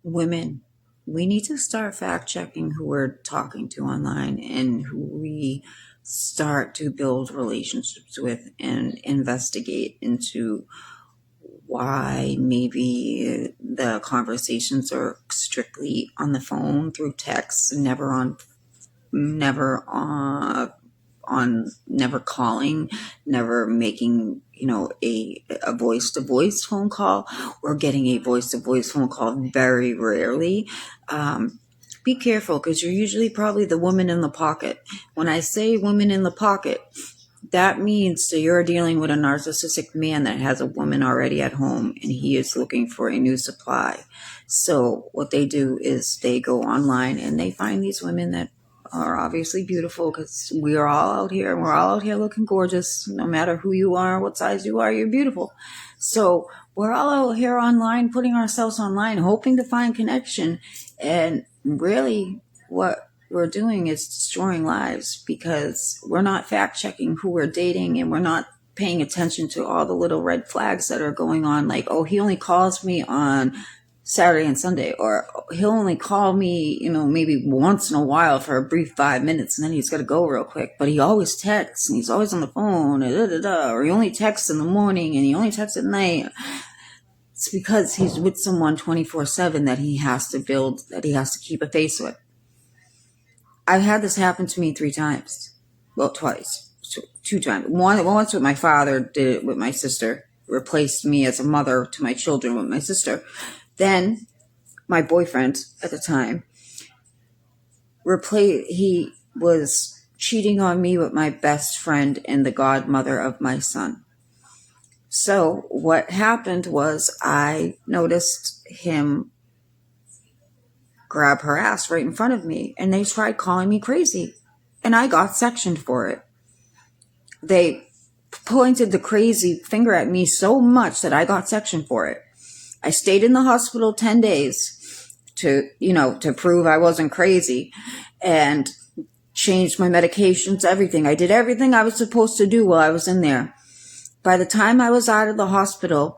women, we need to start fact checking who we're talking to online and who we start to build relationships with and investigate into why maybe the conversations are strictly on the phone through text, never never calling, never making, a voice to voice phone call, or getting a voice to voice phone call very rarely. Be careful, because you're usually probably the woman in the pocket. When I say woman in the pocket, that means that you're dealing with a narcissistic man that has a woman already at home and he is looking for a new supply. So what they do is they go online and they find these women that are obviously beautiful, because we are all out here and we're all out here looking gorgeous. No matter who you are, what size you are, you're beautiful. So we're all out here online, putting ourselves online, hoping to find connection. And really what we're doing is destroying lives, because we're not fact checking who we're dating, and we're not paying attention to all the little red flags that are going on. Like, oh, he only calls me on Saturday and Sunday, or he'll only call me, maybe once in a while for a brief 5 minutes, and then he's got to go real quick. But he always texts, and he's always on the phone, or he only texts in the morning and he only texts at night. It's because he's with someone 24/7 that he has to build, that he has to keep a face with. I've had this happen to me 3 times. Well, twice. 2 times. Once with my father, did it with my sister. Replaced me as a mother to my children with my sister. Then, my boyfriend at the time, he was cheating on me with my best friend and the godmother of my son. So, what happened was I noticed him grab her ass right in front of me, and they tried calling me crazy, and I got sectioned for it. They pointed the crazy finger at me so much that I got sectioned for it. I stayed in the hospital 10 days to prove I wasn't crazy, and changed my medications, everything. I did everything I was supposed to do while I was in there. By the time I was out of the hospital,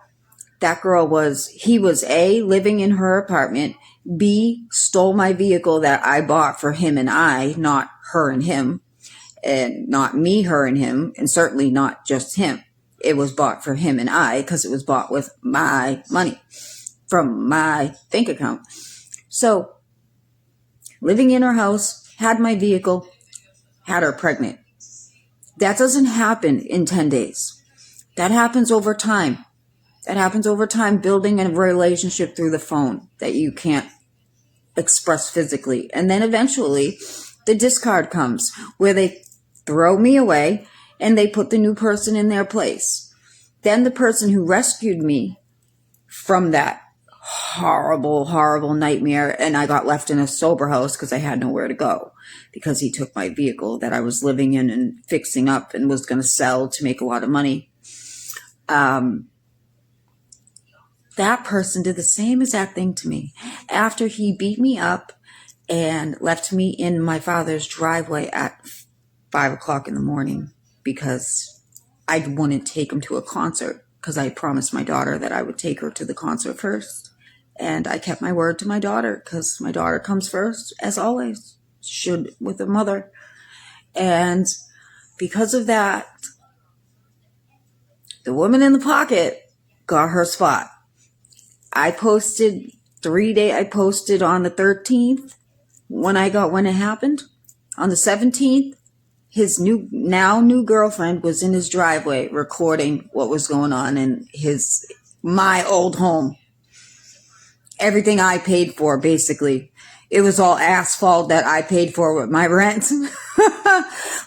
he was A, living in her apartment, B, stole my vehicle that I bought for him and I, not her and him, and not me, her and him, and certainly not just him. It was bought for him and I, because it was bought with my money from my bank account. So, living in her house, had my vehicle, had her pregnant. That doesn't happen in 10 days. That happens over time. Building a relationship through the phone that you can't express physically. And then eventually the discard comes, where they throw me away and they put the new person in their place. Then the person who rescued me from that horrible, horrible nightmare, and I got left in a sober house because I had nowhere to go, because he took my vehicle that I was living in and fixing up and was going to sell to make a lot of money. That person did the same exact thing to me. After he beat me up and left me in my father's driveway at 5 o'clock in the morning, because I wouldn't take him to a concert, because I promised my daughter that I would take her to the concert first. And I kept my word to my daughter, because my daughter comes first, as always, should with a mother. And because of that, the woman in the pocket got her spot. I posted on the 13th when it happened. On the 17th, his new girlfriend was in his driveway recording what was going on in my old home. Everything I paid for, basically. It was all asphalt that I paid for with my rent.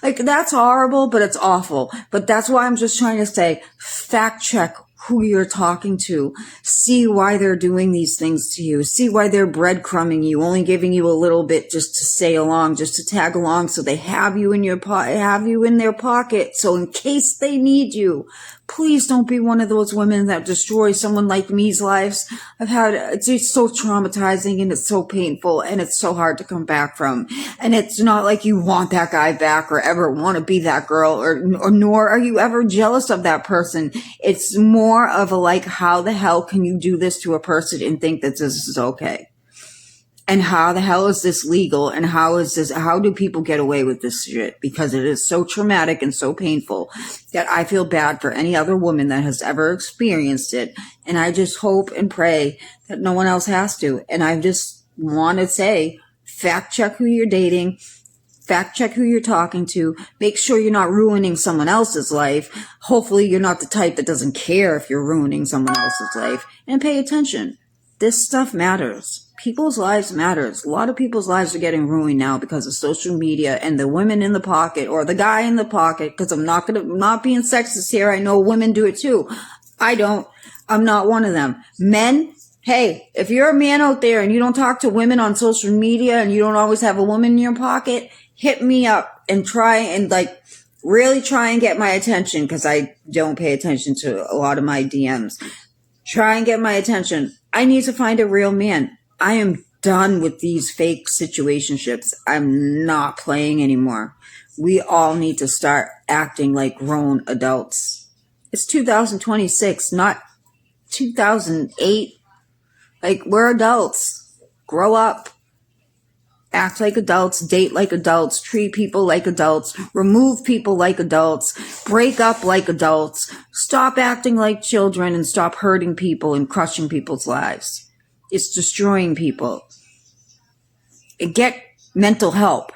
Like, that's horrible, but it's awful. But that's why I'm just trying to say, fact check who you're talking to. See why they're doing these things to you. See why they're breadcrumbing you, only giving you a little bit just to stay along, just to tag along, so they have you in their pocket. So in case they need you, please don't be one of those women that destroy someone like me's lives. It's so traumatizing, and it's so painful, and it's so hard to come back from. And it's not like you want that guy back or ever want to be that girl, or nor are you ever jealous of that person. It's more of a, like, how the hell can you do this to a person and think that this is okay? And how the hell is this legal? And how do people get away with this shit? Because it is so traumatic and so painful that I feel bad for any other woman that has ever experienced it. And I just hope and pray that no one else has to. And I just want to say, fact check who you're dating. Fact check who you're talking to. Make sure you're not ruining someone else's life. Hopefully you're not the type that doesn't care if you're ruining someone else's life. And pay attention. This stuff matters. People's lives matters. A lot of people's lives are getting ruined now because of social media and the women in the pocket or the guy in the pocket. Because I'm not being sexist here. I know women do it too. I don't. I'm not one of them. Men, hey, if you're a man out there and you don't talk to women on social media and you don't always have a woman in your pocket, hit me up and try and really try and get my attention, because I don't pay attention to a lot of my DMs. Try and get my attention. I need to find a real man. I am done with these fake situationships. I'm not playing anymore. We all need to start acting like grown adults. It's 2026, not 2008. We're adults. Grow up. Act like adults, date like adults, treat people like adults, remove people like adults, break up like adults, stop acting like children, and stop hurting people and crushing people's lives. It's destroying people. Get mental help.